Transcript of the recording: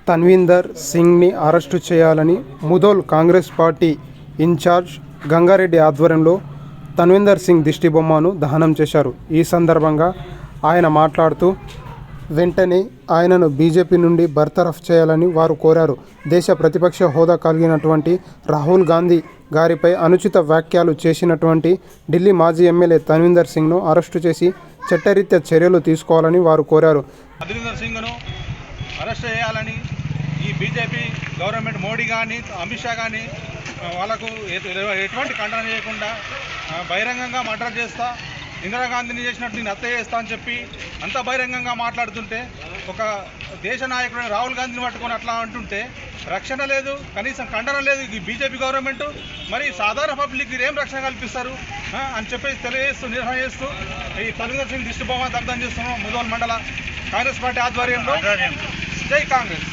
Tanvinder సింగ్ని arrest చేయాలని Mudhole Congress party incharge Gangareddy ఆధ్వర్యంలో తన్వీందర్ సింగ్ దిష్టిబొమ్మను దహనం చేశారు. ఈ సందర్భంగా ఆయన మాట్లాడుతూ వెంటనే ఆయనను బీజేపీ నుండి బర్తరఫ్ చేయాలని వారు కోరారు. దేశ ప్రతిపక్ష హోదా కలిగినటువంటి రాహుల్ గాంధీ గారిపై అనుచిత వ్యాఖ్యలు చేసినటువంటి ఢిల్లీ మాజీ ఎమ్మెల్యే తన్వీందర్ సింగ్ను అరెస్టు చేసి చట్టరీత్యా చర్యలు తీసుకోవాలని వారు కోరారు. తన్వీందర్ సింగ్ను అరెస్ట్ చేయాలని ఈ బీజేపీ గవర్నమెంట్ మోడీ కానీ అమిత్ షా కానీ వాళ్ళకు ఎటువంటి ఖండన చేయకుండా బహిరంగంగా మర్డర్ చేస్తా, ఇందిరాగాంధీని చేసినట్టు నేను హత్య చేస్తా అని చెప్పి అంత బహిరంగంగా మాట్లాడుతుంటే, ఒక దేశ నాయకుడైన రాహుల్ గాంధీని పట్టుకొని అట్లా అంటుంటే రక్షణ లేదు, కనీసం ఖండన లేదు ఈ బీజేపీ గవర్నమెంట్. మరి సాధారణ పబ్లిక్ ఏం రక్షణ కల్పిస్తారు అని చెప్పేసి తెలియజేస్తూ నిరసన చేస్తూ ఈ తన్వీందర్ సింగ్ దిష్టిబొమ్మ దగ్ధం చేస్తున్నాం. ముధోల్ మండల కాంగ్రెస్ పార్టీ ఆధ్వర్యంలో. జై కాంగ్రెస్.